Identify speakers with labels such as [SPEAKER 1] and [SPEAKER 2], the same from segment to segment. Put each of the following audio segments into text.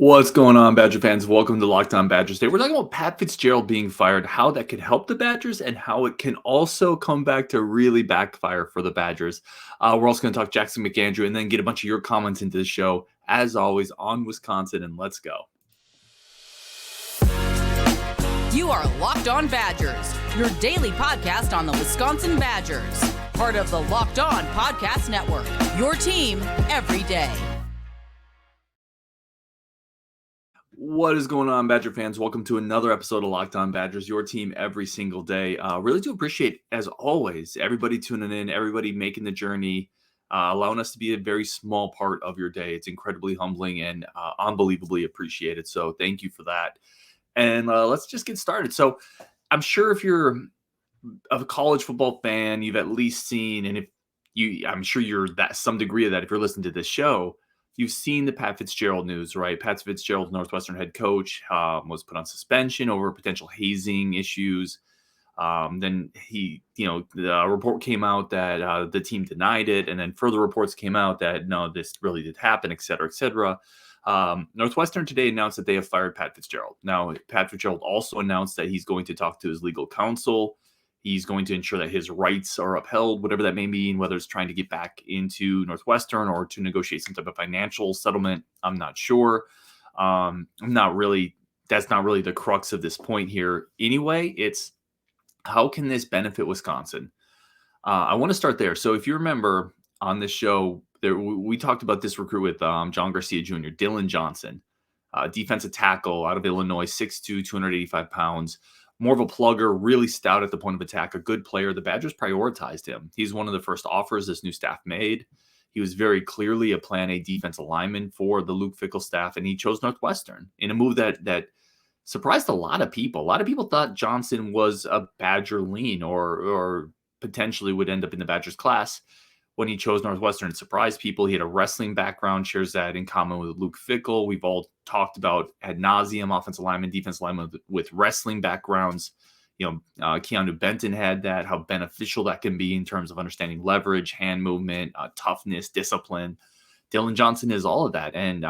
[SPEAKER 1] What's going on, Badger fans? Welcome to Locked On Badgers. Today, we're talking about Pat Fitzgerald being fired, how that could help the Badgers, and how it can also come back to really backfire for the Badgers. We're also going to talk Jackson McAndrew and then get a bunch of your comments into the show, as always, on Wisconsin. And let's go.
[SPEAKER 2] You are Locked On Badgers, your daily podcast on the Wisconsin Badgers. Part of the Locked On Podcast Network, your team every day.
[SPEAKER 1] What is going on, Badger fans? Welcome to another episode of Locked On Badgers, your team every single day. Really do appreciate, as always, everybody tuning in, everybody making the journey, allowing us to be a very small part of your day. It's incredibly humbling and unbelievably appreciated. So thank you for that. And let's just get started. So I'm sure if you're a college football fan, you've at least seen, and I'm sure you're that some degree of that if you're listening to this show. You've seen the Pat Fitzgerald news, right? Pat Fitzgerald, Northwestern head coach, was put on suspension over potential hazing issues. Then the report came out that the team denied it. And then further reports came out that, no, this really did happen, et cetera, et cetera. Northwestern today announced that they have fired Pat Fitzgerald. Now, Pat Fitzgerald also announced that he's going to talk to his legal counsel. He's going to ensure that his rights are upheld, whatever that may mean, whether it's trying to get back into Northwestern or to negotiate some type of financial settlement. I'm not sure. That's not really the crux of this point here. Anyway, it's how can this benefit Wisconsin? I want to start there. So if you remember on this show, we talked about this recruit with John Garcia Jr., Dillan Johnson, defensive tackle out of Illinois, 6'2", 285 pounds. More of a plugger, really stout at the point of attack, a good player. The Badgers prioritized him. He's one of the first offers this new staff made. He was very clearly a Plan A defensive lineman for the Luke Fickell staff, and he chose Northwestern in a move that surprised a lot of people. A lot of people thought Johnson was a Badger lean or potentially would end up in the Badgers class. When he chose Northwestern, it surprised people. He had a wrestling background, shares that in common with Luke Fickell. We've all talked about ad nauseum offensive linemen, defensive linemen with wrestling backgrounds. Keanu Benton had that, how beneficial that can be in terms of understanding leverage, hand movement, toughness, discipline. Dillan Johnson is all of that. And,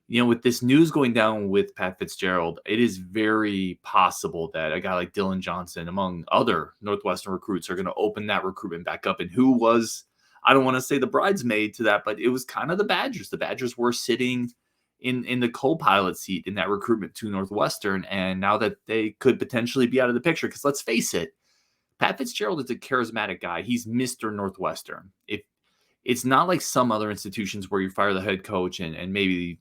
[SPEAKER 1] with this news going down with Pat Fitzgerald, it is very possible that a guy like Dillan Johnson, among other Northwestern recruits, are going to open that recruitment back up. And who was, I don't want to say the bridesmaid to that, but it was kind of the Badgers. The Badgers were sitting in the co-pilot seat in that recruitment to Northwestern. And now that they could potentially be out of the picture, because let's face it, Pat Fitzgerald is a charismatic guy. He's Mr. Northwestern. It's not like some other institutions where you fire the head coach and maybe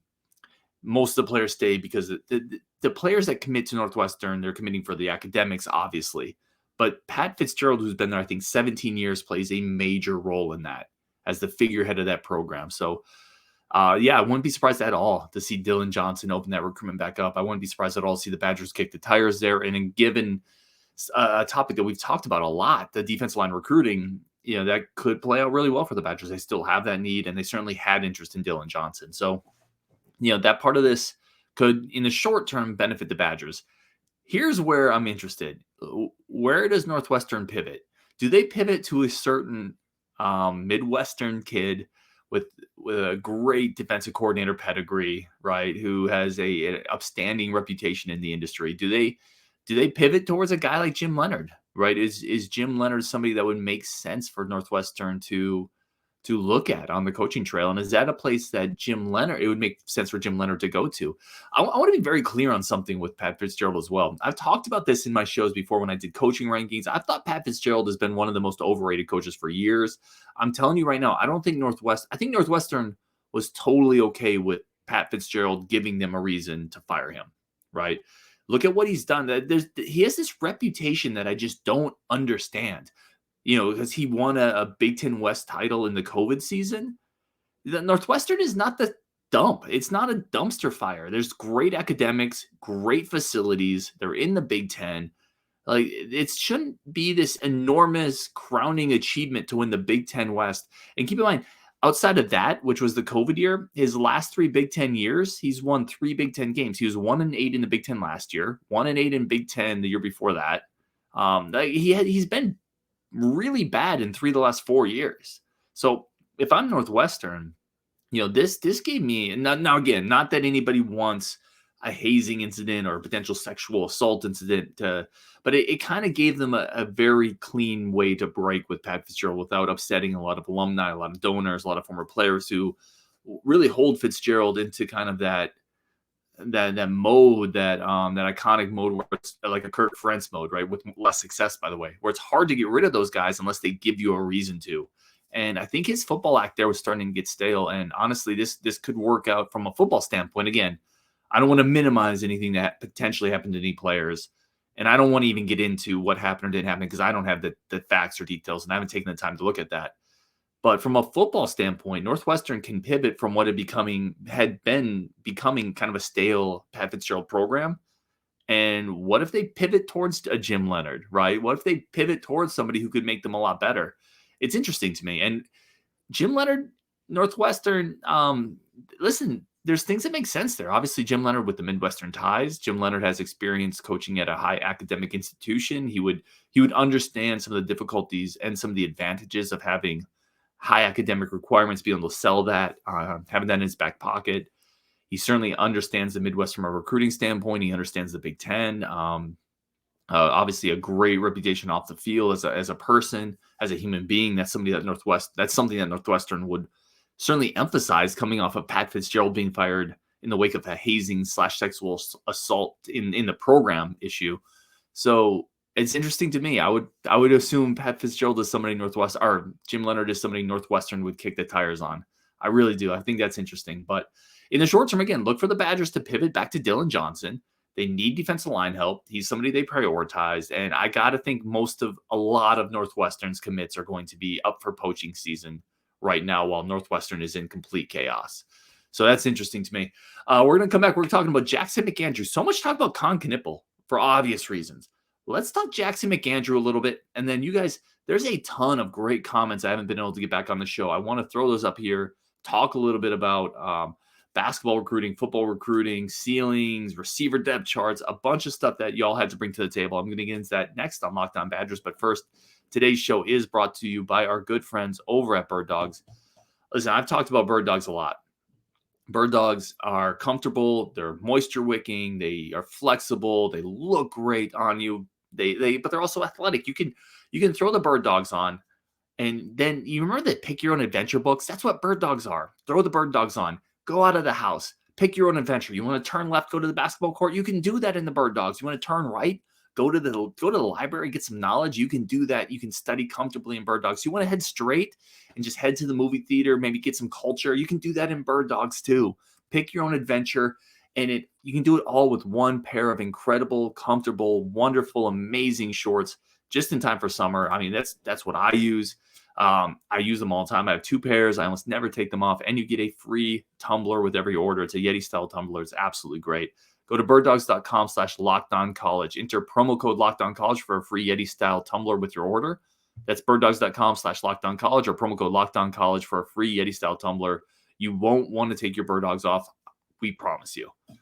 [SPEAKER 1] most of the players stay because the players that commit to Northwestern, they're committing for the academics, obviously. But Pat Fitzgerald, who's been there, I think, 17 years, plays a major role in that as the figurehead of that program. So, I wouldn't be surprised at all to see Dillan Johnson open that recruitment back up. I wouldn't be surprised at all to see the Badgers kick the tires there. And then given a topic that we've talked about a lot, the defensive line recruiting, that could play out really well for the Badgers. They still have that need, and they certainly had interest in Dillan Johnson. So, that part of this could, in the short term, benefit the Badgers. Here's where I'm interested. Where does Northwestern pivot? Do they pivot to a certain Midwestern kid with a great defensive coordinator pedigree, right, who has an upstanding reputation in the industry? Do they pivot towards a guy like Jim Leonhard, right? Is Jim Leonhard somebody that would make sense for Northwestern to look at on the coaching trail? And is that a place that it would make sense for Jim Leonhard to go to? I want to be very clear on something with Pat Fitzgerald as well. I've talked about this in my shows before when I did coaching rankings. I thought Pat Fitzgerald has been one of the most overrated coaches for years. I'm telling you right now, I think Northwestern was totally okay with Pat Fitzgerald giving them a reason to fire him, right? Look at what he's done. He has this reputation that I just don't understand. Because he won a Big Ten West title in the COVID season. The Northwestern is not the dump. It's not a dumpster fire. There's great academics, great facilities. They're in the Big Ten. Like, it shouldn't be this enormous crowning achievement to win the Big Ten West. And keep in mind, outside of that, which was the COVID year, his last 3 Big Ten years, he's won 3 Big Ten games. He was 1-8 in the Big Ten last year, 1-8 in Big Ten the year before that. He's been really bad in 3 of the last 4 years. So if I'm Northwestern, This gave me, and now again, not that anybody wants a hazing incident or a potential sexual assault incident, but it kind of gave them a very clean way to break with Pat Fitzgerald without upsetting a lot of alumni, a lot of donors, a lot of former players who really hold Fitzgerald into kind of that mode, that iconic mode where it's like a Kirk Ferentz mode, right? With less success, by the way, where it's hard to get rid of those guys unless they give you a reason to. And I think his football act there was starting to get stale. And honestly, this could work out from a football standpoint. Again, I don't want to minimize anything that potentially happened to any players. And I don't want to even get into what happened or didn't happen because I don't have the facts or details and I haven't taken the time to look at that. But from a football standpoint, Northwestern can pivot from what had been becoming kind of a stale Pat Fitzgerald program. And what if they pivot towards a Jim Leonhard, right? What if they pivot towards somebody who could make them a lot better? It's interesting to me. And Jim Leonhard, Northwestern, listen, there's things that make sense there. Obviously, Jim Leonhard with the Midwestern ties. Jim Leonhard has experience coaching at a high academic institution. He would understand some of the difficulties and some of the advantages of having high academic requirements, being able to sell that, having that in his back pocket. He certainly understands the Midwest from a recruiting standpoint. He understands the Big Ten. Obviously, a great reputation off the field as a person, as a human being. That's something that Northwestern would certainly emphasize, coming off of Pat Fitzgerald being fired in the wake of a hazing / sexual assault in the program issue. So it's interesting to me. I would assume Pat Fitzgerald is somebody Northwestern, or Jim Leonhard is somebody Northwestern would kick the tires on. I really do. I think that's interesting. But in the short term, again, look for the Badgers to pivot back to Dillan Johnson. They need defensive line help. He's somebody they prioritized. And I got to think a lot of Northwestern's commits are going to be up for poaching season right now while Northwestern is in complete chaos. So that's interesting to me. We're going to come back. We're talking about Jackson McAndrew. So much talk about Con Knippel for obvious reasons. Let's talk Jackson McAndrew a little bit. And then you guys, there's a ton of great comments I haven't been able to get back on the show. I want to throw those up here, talk a little bit about basketball recruiting, football recruiting, ceilings, receiver depth charts, a bunch of stuff that y'all had to bring to the table. I'm going to get into that next on Locked On Badgers. But first, today's show is brought to you by our good friends over at Bird Dogs. Listen, I've talked about Bird Dogs a lot. Bird Dogs are comfortable. They're moisture wicking. They are flexible. They look great on you. But they're also athletic. You can throw the Bird Dogs on, and then you remember the Pick Your Own Adventure books? That's what Bird Dogs are. Throw the Bird Dogs on. Go out of the house. Pick your own adventure. You want to turn left, go to the basketball court? You can do that in the Bird Dogs. You want to turn right? Go to the library, get some knowledge. You can do that. You can study comfortably in Bird Dogs. You want to head straight and just head to the movie theater, maybe get some culture. You can do that in Bird Dogs too. Pick your own adventure, and you can do it all with one pair of incredible, comfortable, wonderful, amazing shorts just in time for summer. I mean, that's what I use. I use them all the time. I have 2 pairs. I almost never take them off, and you get a free tumbler with every order. It's a Yeti style tumbler. It's absolutely great. Go to birddogs.com/lockedoncollege. Enter promo code lockedoncollege for a free Yeti style tumbler with your order. That's birddogs.com/lockedoncollege or promo code lockedoncollege for a free Yeti style tumbler. You won't want to take your Bird Dogs off. We promise you. All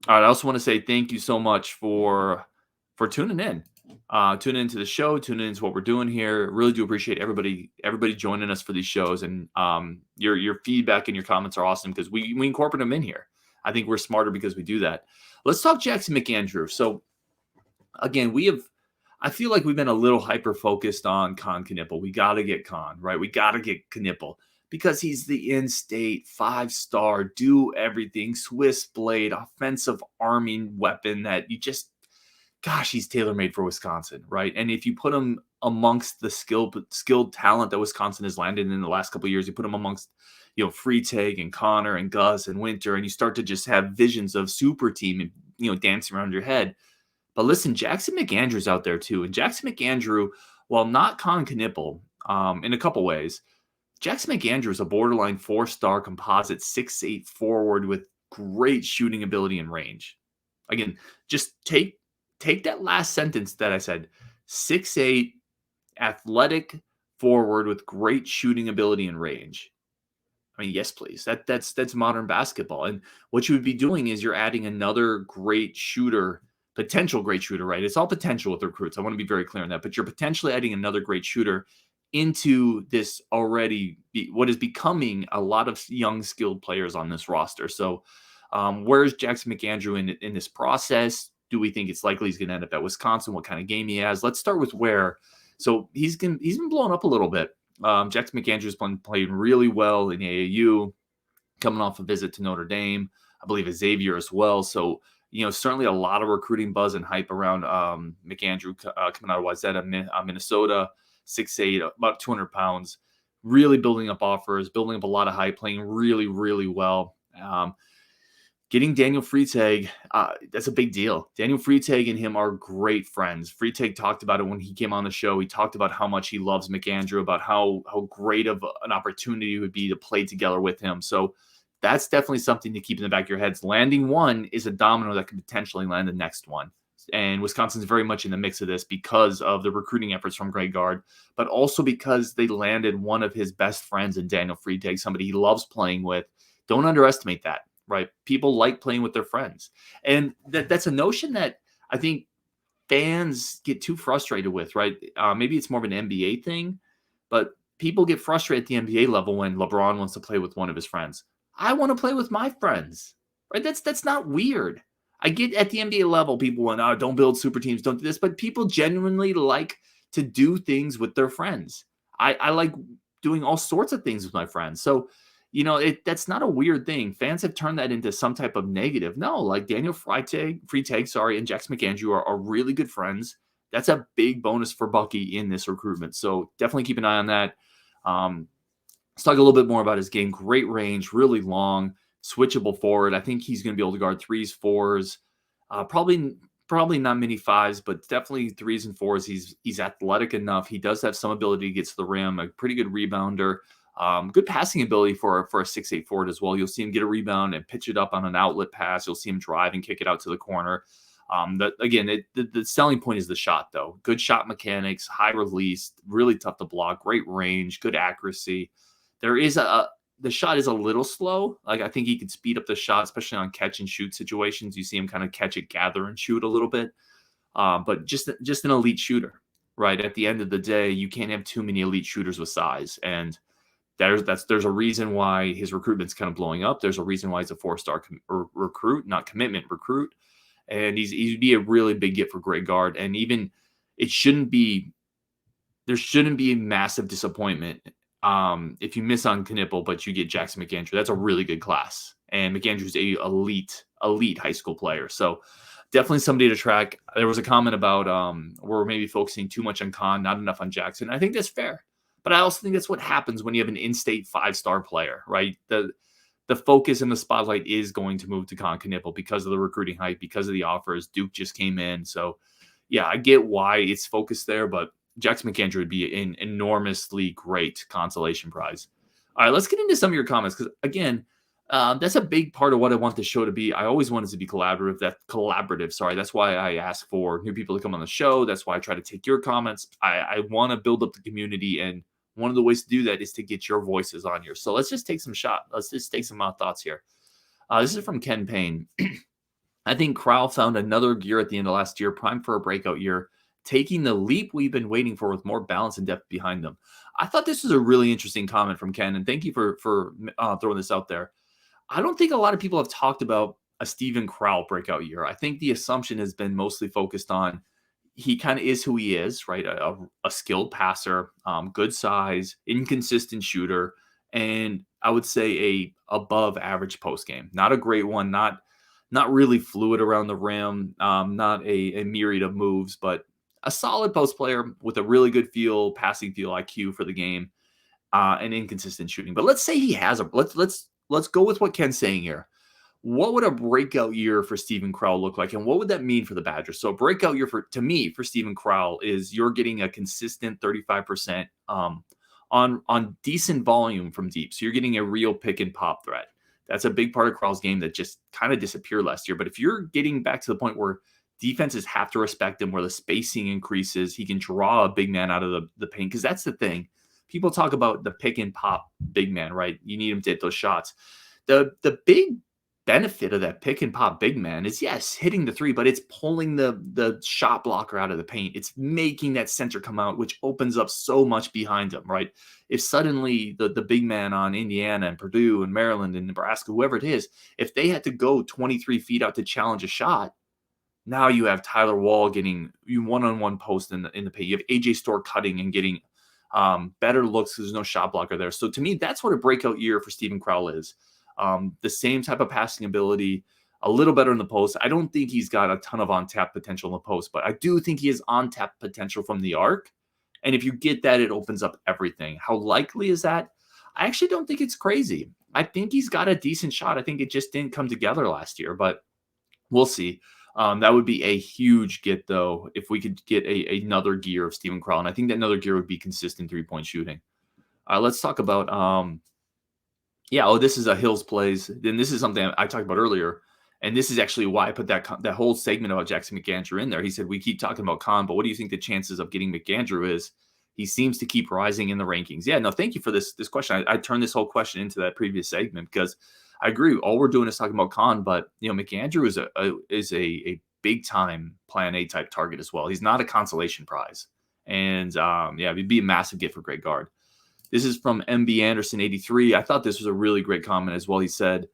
[SPEAKER 1] right. I also want to say thank you so much for tuning in. Tuning into the show, tuning into what we're doing here. Really do appreciate everybody joining us for these shows. And your feedback and your comments are awesome because we incorporate them in here. I think we're smarter because we do that. Let's talk Jackson McAndrew. So again, I feel like we've been a little hyper-focused on Con Knippel. We got to get Con, right? We got to get Knippel because he's the in-state 5-star, do everything, Swiss blade, offensive arming weapon that you just, gosh, he's tailor-made for Wisconsin, right? And if you put him amongst the skilled talent that Wisconsin has landed in the last couple of years, you put him amongst, Freitag and Connor and Gus and Winter, and you start to just have visions of super team, dancing around your head. But listen, Jackson McAndrew's out there too. And Jackson McAndrew, while not Con Knippel, in a couple ways, Jackson McAndrew is a borderline 4-star composite 6'8" forward with great shooting ability and range. Again, just take that last sentence that I said, 6'8", athletic forward with great shooting ability and range. I mean, yes, please. That's modern basketball. And what you would be doing is you're adding another great shooter, potential great shooter, right? It's all potential with recruits. I want to be very clear on that. But you're potentially adding another great shooter into this already what is becoming a lot of young skilled players on this roster. So where's Jackson McAndrew in this process? Do we think it's likely he's going to end up at Wisconsin? What kind of game he has? Let's start with where. So he's been blowing up a little bit. Jackson McAndrew's been playing really well in AAU, coming off a visit to Notre Dame, I believe Xavier as well. So, certainly a lot of recruiting buzz and hype around McAndrew coming out of Wayzata, Minnesota, 6'8", about 200 pounds, really building up offers, building up a lot of hype, playing really, really well. Getting Daniel Freitag, that's a big deal. Daniel Freitag and him are great friends. Freitag talked about it when he came on the show. He talked about how much he loves McAndrew, about how great of an opportunity it would be to play together with him. So that's definitely something to keep in the back of your heads. Landing one is a domino that could potentially land the next one. And Wisconsin's very much in the mix of this because of the recruiting efforts from Greg Gard, but also because they landed one of his best friends in Daniel Freitag, somebody he loves playing with. Don't underestimate that. Right? People like playing with their friends. And that's a notion that I think fans get too frustrated with, right? Maybe it's more of an NBA thing, but people get frustrated at the NBA level when LeBron wants to play with one of his friends. I want to play with my friends, right? That's not weird. I get at the NBA level, people want, don't build super teams, don't do this, but people genuinely like to do things with their friends. I like doing all sorts of things with my friends. So, that's not a weird thing. Fans have turned that into some type of negative. No, like Daniel Freitag, and Jackson McAndrew are really good friends. That's a big bonus for Bucky in this recruitment. So definitely keep an eye on that. Let's talk a little bit more about his game. Great range, really long, switchable forward. I think he's going to be able to guard threes, fours, probably not many fives, but definitely threes and fours. He's athletic enough. He does have some ability to get to the rim, a pretty good rebounder. Good passing ability for a 6'8" forward as well. You'll see him get a rebound and pitch it up on an outlet pass. You'll see him drive and kick it out to the corner. The selling point is the shot, though. Good shot mechanics, high release, really tough to block, great range, good accuracy. The shot is a little slow. Like, I think he could speed up the shot, especially on catch and shoot situations. You see him kind of catch it, gather, and shoot a little bit. But just an elite shooter, right? At the end of the day, you can't have too many elite shooters with size, and there's a reason why his recruitment's kind of blowing up. There's a reason why he's a 4-star recruit, not commitment recruit. And he'd be a really big get for Greg Gard. And even there shouldn't be a massive disappointment if you miss on Knipple, but you get Jackson McAndrew. That's a really good class. And McAndrew's a elite high school player. So definitely somebody to track. There was a comment about we're maybe focusing too much on Con, not enough on Jackson. I think that's fair. But I also think that's what happens when you have an in-state 5-star player, right? The focus and the spotlight is going to move to Con Knipple because of the recruiting hype, because of the offers. Duke just came in. So, yeah, I get why it's focused there, but Jackson McAndrew would be an enormously great consolation prize. All right, let's get into some of your comments because, again, that's a big part of what I want the show to be. I always want it to be collaborative. That's why I ask for new people to come on the show. That's why I try to take your comments. I want to build up the community, and one of the ways to do that is to get your voices on here. So let's just take some thoughts here. This is from Ken Payne. I think Crowell found another gear at the end of last year, primed for a breakout year, taking the leap we've been waiting for with more balance and depth behind them. I thought this was a really interesting comment from Ken, and thank you for throwing this out there. I don't think a lot of people have talked about a Steven Crowell breakout year. I think the assumption has been mostly focused on he kind of is who he is, right? A skilled passer, good size, inconsistent shooter, and I would say a above average post game. Not a great one, not really fluid around the rim, not a myriad of moves, but a solid post player with a really good passing feel IQ for the game, and inconsistent shooting. But let's say he has let's go with what Ken's saying here. What would a breakout year for Steven Crowell look like? And what would that mean for the Badgers? So a breakout year for Steven Crowell is you're getting a consistent 35% on decent volume from deep. So you're getting a real pick and pop threat. That's a big part of Crowell's game that just kind of disappeared last year. But if you're getting back to the point where defenses have to respect him, where the spacing increases, he can draw a big man out of the paint. Because that's the thing. People talk about the pick and pop big man, right? You need him to hit those shots. The big benefit of that pick and pop big man is, yes, hitting the three, but it's pulling the shot blocker out of the paint. It's making that center come out, which opens up so much behind him, right? If suddenly the big man on Indiana and Purdue and Maryland and Nebraska, whoever it is, if they had to go 23 feet out to challenge a shot, now you have Tyler Wall getting you one-on-one post in the paint. You have AJ Storr cutting and getting better looks because there's no shot blocker there. So to me, that's what a breakout year for Steven Crowell is. The same type of passing ability, a little better in the post. I don't think he's got a ton of on-tap potential in the post, but I do think he has on-tap potential from the arc. And if you get that, it opens up everything. How likely is that? I actually don't think it's crazy. I think he's got a decent shot. I think it just didn't come together last year, but we'll see. That would be a huge get, though, if we could get another gear of Steven Crowell. And I think that another gear would be consistent three-point shooting. Let's talk about this is a Hills plays. Then this is something I talked about earlier, and this is actually why I put that whole segment about Jackson McAndrew in there. He said, we keep talking about Con, but what do you think the chances of getting McAndrew is? He seems to keep rising in the rankings. Yeah, no, thank you for this question. I turned this whole question into that previous segment because I agree. All we're doing is talking about Con, but McAndrew is a big time Plan A type target as well. He's not a consolation prize, and it'd be a massive get for Greg Gard. This is from MB Anderson 83. I thought this was a really great comment as well. He said,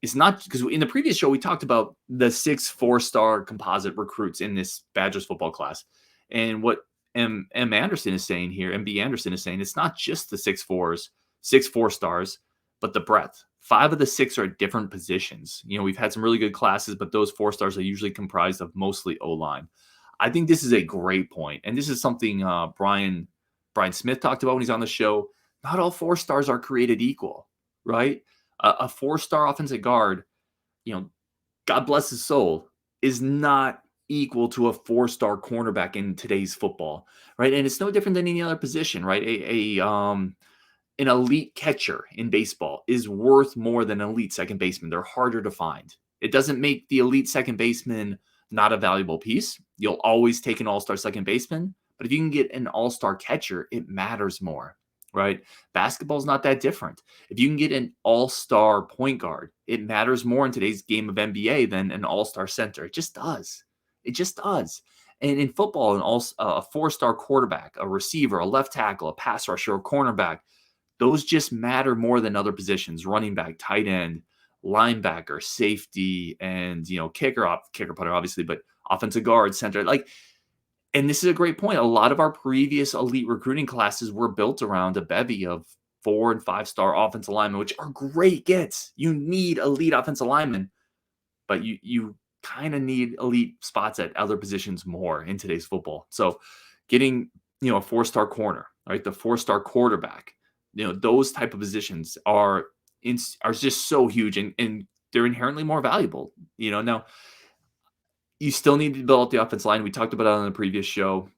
[SPEAKER 1] it's not because in the previous show, we talked about the 6 4-star composite recruits in this Badgers football class. And what MB Anderson is saying here, it's not just the 6 4-stars, but the breadth. 5 of the 6 are at different positions. We've had some really good classes, but those 4-stars are usually comprised of mostly O-line. I think this is a great point. And this is something Brian Smith talked about when he's on the show. Not all 4-stars are created equal, right? A 4-star offensive guard, God bless his soul, is not equal to a 4-star cornerback in today's football, right? And it's no different than any other position, right? An elite catcher in baseball is worth more than an elite second baseman. They're harder to find. It doesn't make the elite second baseman not a valuable piece. You'll always take an all-star second baseman, but if you can get an all-star catcher, it matters more, right? Basketball's not that different. If you can get an all-star point guard, it matters more in today's game of NBA than an all-star center. It just does. And in football, a 4-star quarterback, a receiver, a left tackle, a pass rusher, a cornerback, those just matter more than other positions. Running back, tight end, linebacker, safety, and kicker putter, obviously, but offensive guard, center. And this is a great point. A lot of our previous elite recruiting classes were built around a bevy of 4- and 5-star offensive linemen, which are great gets. You need elite offensive linemen, but you kind of need elite spots at other positions more in today's football. So getting, a 4-star corner, right? The 4-star quarterback, those type of positions are just so huge and they're inherently more valuable. Now you still need to build up the offensive line. We talked about it on the previous show.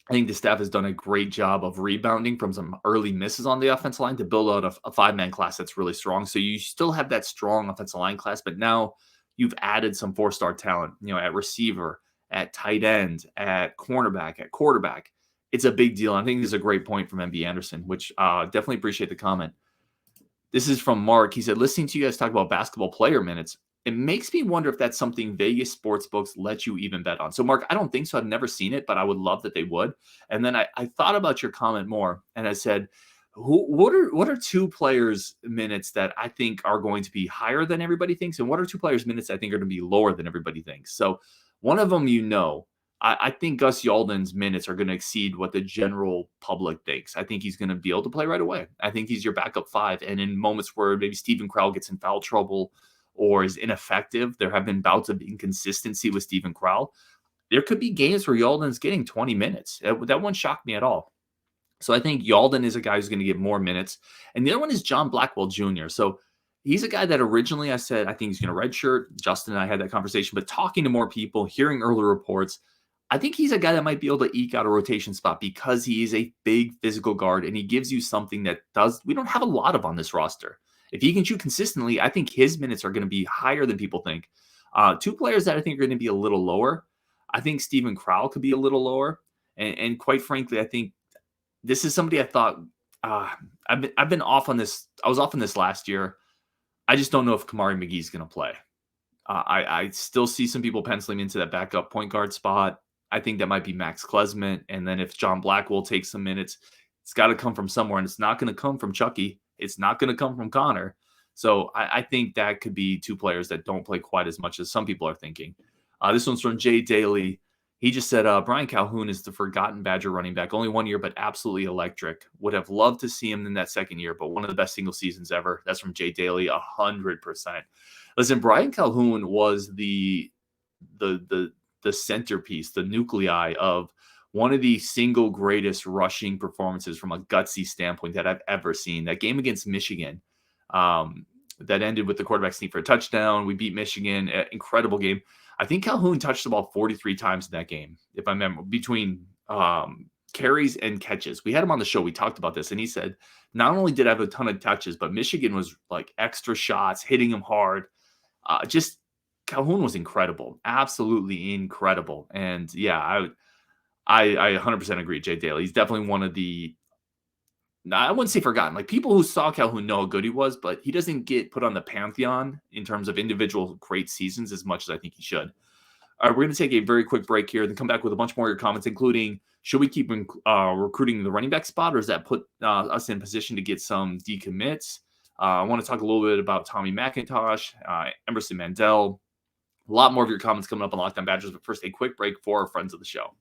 [SPEAKER 1] I think the staff has done a great job of rebounding from some early misses on the offensive line to build out a 5-man class that's really strong. So you still have that strong offensive line class, but now you've added some 4-star talent, at receiver, at tight end, at cornerback, at quarterback. It's a big deal. I think this is a great point from MB Anderson, which definitely appreciate the comment. This is from Mark. He said, listening to you guys talk about basketball player minutes, it makes me wonder if that's something Vegas sports books let you even bet on. So, Mark, I don't think so. I've never seen it, but I would love that they would. And then I thought about your comment more, and I said, what are 2 players' minutes that I think are going to be higher than everybody thinks, and what are 2 players' minutes I think are going to be lower than everybody thinks? So, one of them, I think Gus Yalden's minutes are going to exceed what the general public thinks. I think he's going to be able to play right away. I think he's your backup 5, and in moments where maybe Steven Crowell gets in foul trouble or is ineffective, there have been bouts of inconsistency with Steven Crowell. There could be games where Yalden's getting 20 minutes. That wouldn't shock me at all. So I think Yalden is a guy who's going to get more minutes. And the other one is John Blackwell Jr. So he's a guy that originally I said, I think he's going to redshirt. Justin and I had that conversation, but talking to more people, hearing early reports, I think he's a guy that might be able to eke out a rotation spot because he is a big physical guard and he gives you something that we don't have a lot of on this roster. If he can shoot consistently, I think his minutes are going to be higher than people think. 2 players that I think are going to be a little lower. I think Steven Crowell could be a little lower. And quite frankly, I think this is somebody I thought I've been off on this. I was off on this last year. I just don't know if Kamari McGee's going to play. I still see some people penciling into that backup point guard spot. I think that might be Max Klesmit. And then if John Blackwell takes some minutes, it's got to come from somewhere. And it's not going to come from Chucky. It's not going to come from Connor. So I think that could be two players that don't play quite as much as some people are thinking. This one's from Jay Daly. He just said, Brian Calhoun is the forgotten Badger running back. Only 1 year, but absolutely electric. Would have loved to see him in that second year, but one of the best single seasons ever. That's from Jay Daly, 100%. Listen, Brian Calhoun was the centerpiece, the nuclei of one of the single greatest rushing performances from a gutsy standpoint that I've ever seen. That game against Michigan, that ended with the quarterback sneak for a touchdown. We beat Michigan, incredible game. I think Calhoun touched the ball 43 times in that game, if I remember, between carries and catches. We had him on the show. We talked about this, and he said, not only did I have a ton of touches, but Michigan was like extra shots, hitting him hard. Just Calhoun was incredible, absolutely incredible. And yeah, I 100% agree, Jay Daly. He's definitely one of the, I wouldn't say forgotten. Like, people who saw Calhoun know how good he was, but he doesn't get put on the pantheon in terms of individual great seasons as much as I think he should. All right, we're going to take a very quick break here, then come back with a bunch more of your comments, including, should we keep recruiting the running back spot, or does that put us in position to get some decommits? I want to talk a little bit about Tommy McIntosh, Emerson Mandel. A lot more of your comments coming up on Locked On Badgers, but first, a quick break for our friends of the show.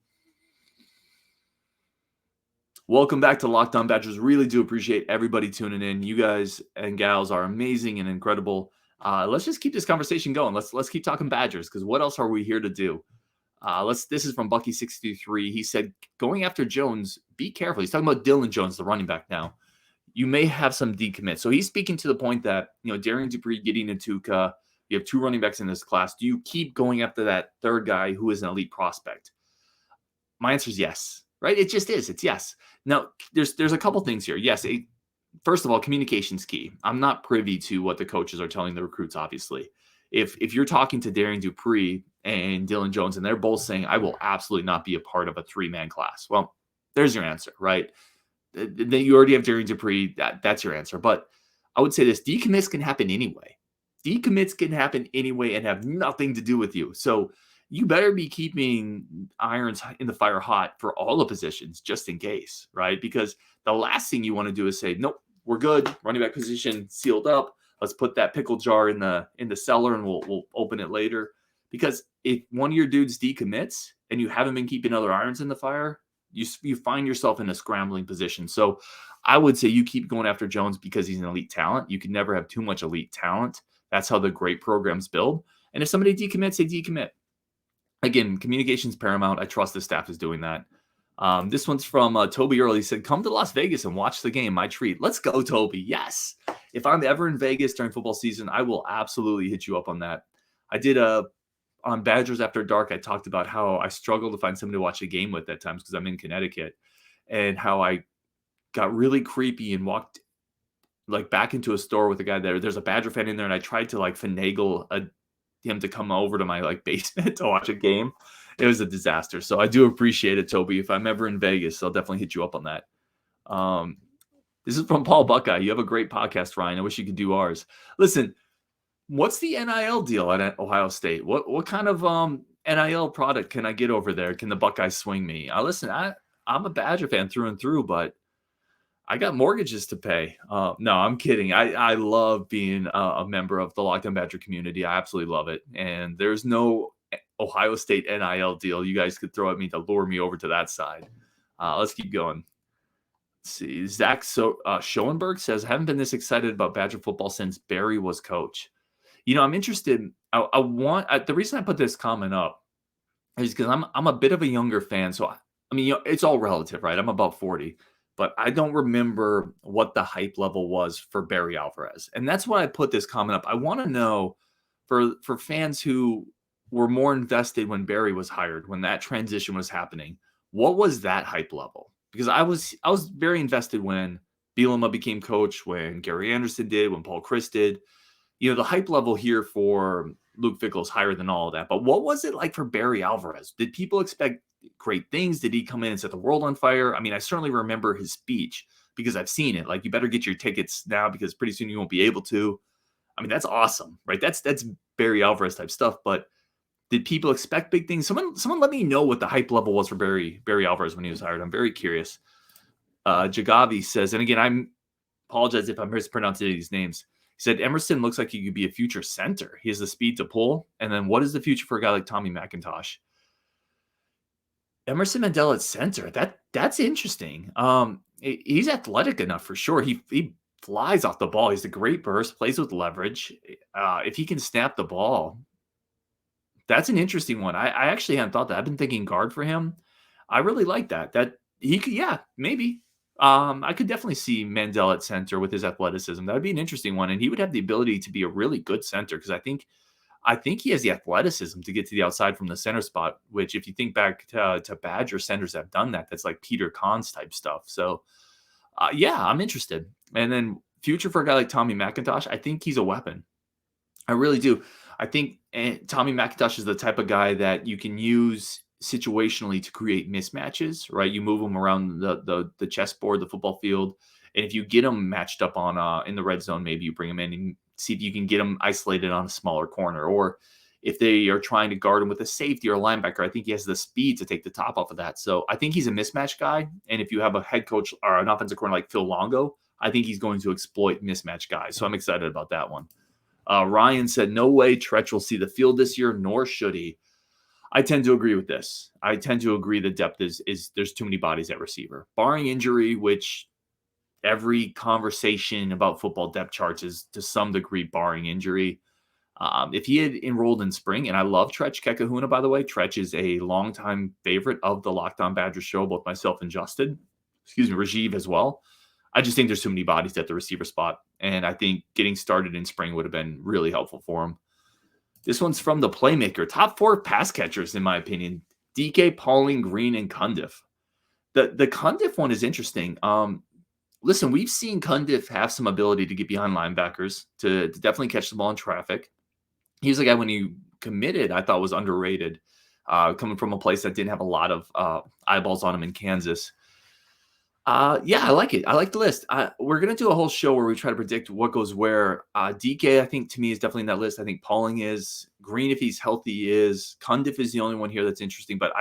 [SPEAKER 1] Welcome back to Locked On Badgers. Really do appreciate everybody tuning in. You guys and gals are amazing and incredible. Let's just keep this conversation going. Let's keep talking Badgers, because what else are we here to do? This is from Bucky63. He said, going after Jones, be careful. He's talking about Dillan Jones, the running back now. You may have some decommit. So he's speaking to the point that, Darian Dupree, Gideon Atuka, you have two running backs in this class. Do you keep going after that third guy who is an elite prospect? My answer is yes, right? It just is. It's yes. Now, there's a couple things here. Yes, first of all, communication's key. I'm not privy to what the coaches are telling the recruits, obviously. If you're talking to Darian Dupree and Dillan Jones, and they're both saying, I will absolutely not be a part of a three-man class, well, there's your answer, right? Then you already have Darian Dupree. That's your answer. But I would say this, decommits can happen anyway. Decommits can happen anyway and have nothing to do with you. So you better be keeping irons in the fire hot for all the positions, just in case, right? Because the last thing you want to do is say, nope, we're good. Running back position sealed up. Let's put that pickle jar in the cellar and we'll open it later. Because if one of your dudes decommits and you haven't been keeping other irons in the fire, you find yourself in a scrambling position. So I would say you keep going after Jones because he's an elite talent. You can never have too much elite talent. That's how the great programs build. And if somebody decommits, they decommit. Again, communication's paramount. I trust the staff is doing that. This one's from Toby Early. He said, come to Las Vegas and watch the game. My treat. Let's go, Toby. Yes. If I'm ever in Vegas during football season, I will absolutely hit you up on that. I did on Badgers After Dark, I talked about how I struggled to find somebody to watch a game with at times because I'm in Connecticut, and how I got really creepy and walked back into a store with a guy there. There's a Badger fan in there, and I tried to finagle him to come over to my basement to watch a game. It was a disaster. So I do appreciate it, Toby. If I'm ever in Vegas, I'll definitely hit you up on that. This is from Paul Buckeye. You have a great podcast, Ryan. I wish you could do ours. Listen, what's the NIL deal at Ohio State? What kind of NIL product can I get over there? Can the Buckeyes swing me? Listen, I'm a Badger fan through and through, but I got mortgages to pay. No, I'm kidding. I love being a member of the Locked On Badger community. I absolutely love it. And there's no Ohio State NIL deal you guys could throw at me to lure me over to that side. Let's keep going. Let's see. Zach Schoenberg says, I haven't been this excited about Badger football since Barry was coach. I'm interested. The reason I put this comment up is because I'm a bit of a younger fan. So, it's all relative, right? I'm about 40. But I don't remember what the hype level was for Barry Alvarez. And that's why I put this comment up. I want to know for fans who were more invested when Barry was hired, when that transition was happening, what was that hype level? Because I was very invested when Bielema became coach, when Gary Anderson did, when Paul Chris did. The hype level here for Luke Fickell is higher than all of that. But what was it like for Barry Alvarez? Did people expect great things? Did he come in and set the world on fire? I certainly remember his speech because I've seen it. You better get your tickets now because pretty soon you won't be able to. I mean, that's awesome, right? That's Barry Alvarez type stuff. But did people expect big things? Someone let me know what the hype level was for Barry Alvarez when he was hired. I'm very curious. Jagavi says, and again, I apologize if I'm mispronouncing these names. He said Emerson looks like he could be a future center. He has the speed to pull. And then what is the future for a guy like Tommy McIntosh? Emerson Mandela at center. That's interesting. He's athletic enough for sure. He flies off the ball. He's a great burst, plays with leverage. If he can snap the ball, that's an interesting one. I actually hadn't thought that. I've been thinking guard for him. I really like that. That he could, yeah, maybe. I could definitely see Mandel at center with his athleticism. That would be an interesting one, and he would have the ability to be a really good center because I think he has the athleticism to get to the outside from the center spot. Which, if you think back to Badger centers that have done that, that's like Peter Kahn's type stuff. So, yeah, I'm interested. And then future for a guy like Tommy McIntosh, I think he's a weapon. I really do. I think Tommy McIntosh is the type of guy that you can use situationally to create mismatches, right? You move them around the chessboard, the football field, and if you get them matched up on in the red zone, maybe you bring them in and see if you can get them isolated on a smaller corner, or if they are trying to guard him with a safety or a linebacker, I think he has the speed to take the top off of that. So I think he's a mismatch guy, and if you have a head coach or an offensive coordinator like Phil Longo, I think he's going to exploit mismatch guys. So I'm excited about that one. Ryan said, no way Tretch will see the field this year, nor should he. I tend to agree with this. I tend to agree the depth is there's too many bodies at receiver. Barring injury, which every conversation about football depth charts is to some degree barring injury. If he had enrolled in spring, and I love Tretch Kekahuna, by the way. Tretch is a longtime favorite of the Locked On Badgers show, both myself and Rajiv as well. I just think there's too many bodies at the receiver spot, and I think getting started in spring would have been really helpful for him. This one's from the Playmaker. Top 4 pass catchers, in my opinion. Dike, Pauling, Green, and Cundiff. The Cundiff one is interesting. Listen, we've seen Cundiff have some ability to get behind linebackers, to definitely catch the ball in traffic. He was a guy when he committed, I thought was underrated, coming from a place that didn't have a lot of eyeballs on him in Kansas. Yeah, I like it. I like the list. We're going to do a whole show where we try to predict what goes where. DK, I think, to me, is definitely in that list. I think Pauling is. Green, if he's healthy, is. Cundiff is the only one here that's interesting. But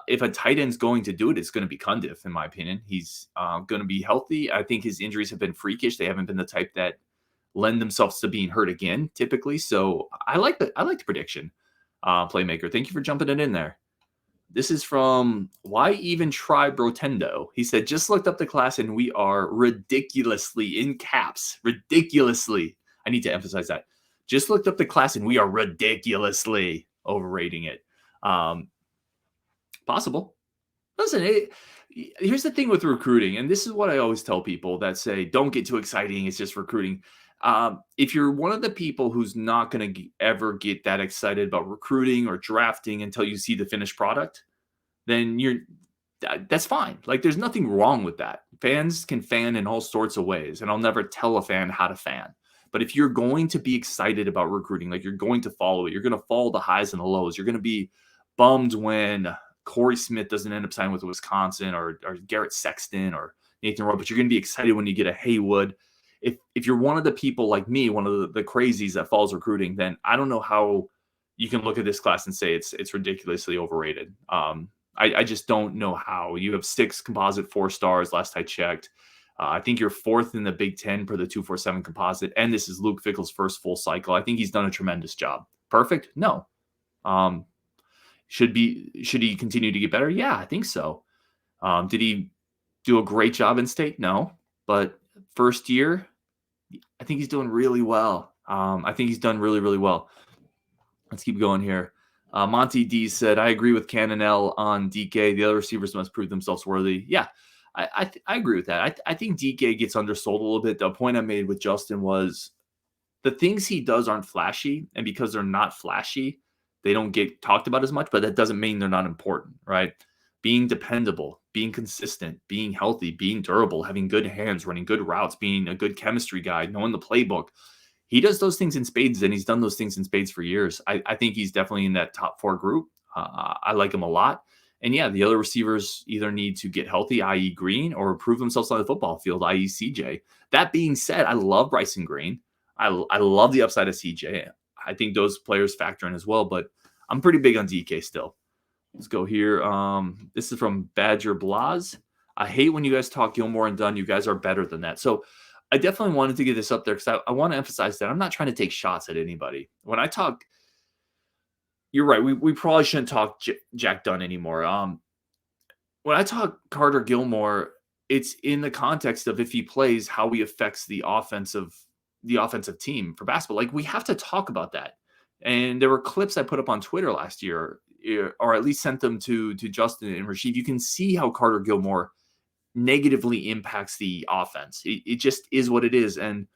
[SPEAKER 1] if a tight end's going to do it, it's going to be Cundiff, in my opinion. He's going to be healthy. I think his injuries have been freakish. They haven't been the type that lend themselves to being hurt again, typically. So I like the prediction, Playmaker. Thank you for jumping it in there. This is from Why Even Try Brotendo. He said, just looked up the class and we are ridiculously, in caps, ridiculously. I need to emphasize that. Just looked up the class and we are ridiculously overrating it. Possible. Listen, here's the thing with recruiting. And this is what I always tell people that say, don't get too exciting. It's just recruiting. If you're one of the people who's not going to ever get that excited about recruiting or drafting until you see the finished product, then that's fine. Like, there's nothing wrong with that. Fans can fan in all sorts of ways, and I'll never tell a fan how to fan. But if you're going to be excited about recruiting, like you're going to follow it, you're going to follow the highs and the lows. You're going to be bummed when Corey Smith doesn't end up signing with Wisconsin or Garrett Sexton or Nathan Rowe, but you're going to be excited when you get a Haywood. If you're one of the people like me, one of the crazies that follows recruiting, then I don't know how you can look at this class and say it's ridiculously overrated. I just don't know how. You have 6 composite 4-stars last I checked. I think you're 4th in the Big Ten per the 247 composite, and this is Luke Fickell's first full cycle. I think he's done a tremendous job. Perfect? No. Should he continue to get better? Yeah, I think so. Did he do a great job in state? No, but first year, I think he's doing really well. I think he's done really, really well. Let's keep going here. Monty D said, I agree with Cannonell on DK. The other receivers must prove themselves worthy. Yeah, I agree with that. I think DK gets undersold a little bit. The point I made with Justin was the things he does aren't flashy, and because they're not flashy, they don't get talked about as much, but that doesn't mean they're not important, right? Being dependable, being consistent, being healthy, being durable, having good hands, running good routes, being a good chemistry guy, knowing the playbook. He does those things in spades, and he's done those things in spades for years. I think he's definitely in that top 4 group. I like him a lot. And yeah, the other receivers either need to get healthy, i.e. Green, or prove themselves on the football field, i.e. CJ. That being said, I love Bryson Green. I love the upside of CJ. I think those players factor in as well, but I'm pretty big on Dike still. Let's go here. This is from Badger Blaz. I hate when you guys talk Gilmore and Dunn. You guys are better than that. So I definitely wanted to get this up there because I want to emphasize that I'm not trying to take shots at anybody. When I talk, you're right. We probably shouldn't talk Jack Dunn anymore. When I talk Carter Gilmore, it's in the context of if he plays, how he affects the offensive team for basketball. Like, we have to talk about that. And there were clips I put up on Twitter last year, or at least sent them to Justin and Rashid. You can see how Carter Gilmore negatively impacts the offense. It just is what it is. And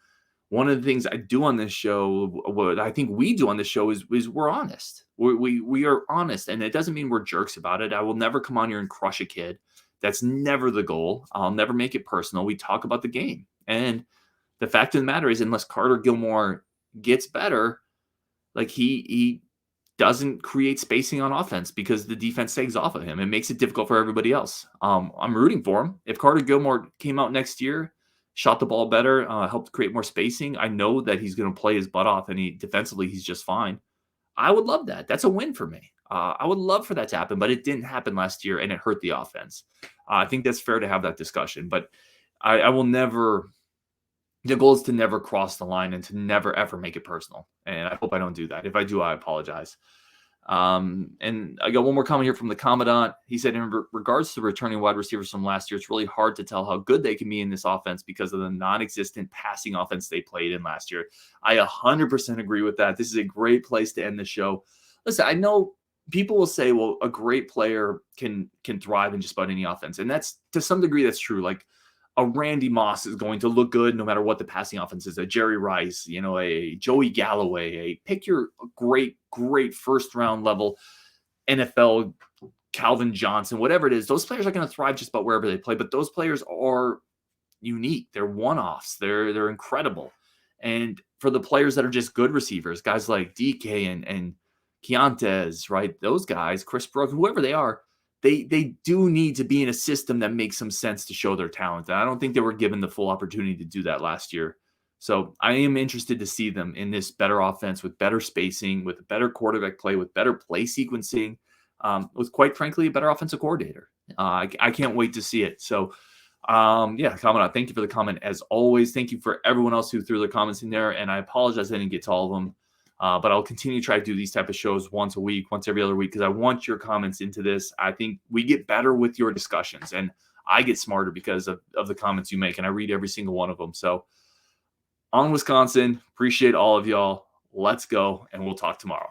[SPEAKER 1] one of the things I do on this show, what I think we do on this show is we're honest. We are honest, and it doesn't mean we're jerks about it. I will never come on here and crush a kid. That's never the goal. I'll never make it personal. We talk about the game. And the fact of the matter is, unless Carter Gilmore gets better, like he doesn't create spacing on offense because the defense sags off of him. It makes it difficult for everybody else. I'm rooting for him. If Carter Gilmore came out next year, shot the ball better, helped create more spacing, I know that he's going to play his butt off, and defensively he's just fine. I would love that. That's a win for me. I would love for that to happen, but it didn't happen last year, and it hurt the offense. I think that's fair to have that discussion, but I will never. The goal is to never cross the line and to never, ever make it personal. And I hope I don't do that. If I do, I apologize. And I got one more comment here from the Commandant. He said, in regards to returning wide receivers from last year, it's really hard to tell how good they can be in this offense because of the non-existent passing offense they played in last year. I 100% agree with that. This is a great place to end the show. Listen, I know people will say, well, a great player can thrive in just about any offense. And that's, to some degree, that's true. Like, a Randy Moss is going to look good no matter what the passing offense is. A Jerry Rice, a Joey Galloway, pick your great first round level NFL Calvin Johnson, whatever it is. Those players are going to thrive just about wherever they play, but those players are unique. They're one-offs. They're incredible. And for the players that are just good receivers, guys like Dike and Keontae, right? Those guys, Chris Brooks, whoever they are, They do need to be in a system that makes some sense to show their talent. And I don't think they were given the full opportunity to do that last year. So I am interested to see them in this better offense with better spacing, with better quarterback play, with better play sequencing, with, quite frankly, a better offensive coordinator. I can't wait to see it. So, comment. Thank you for the comment as always. Thank you for everyone else who threw their comments in there. And I apologize I didn't get to all of them. But I'll continue to try to do these type of shows once a week, once every other week, because I want your comments into this. I think we get better with your discussions, and I get smarter because of the comments you make, and I read every single one of them. So on Wisconsin, appreciate all of y'all. Let's go, and we'll talk tomorrow.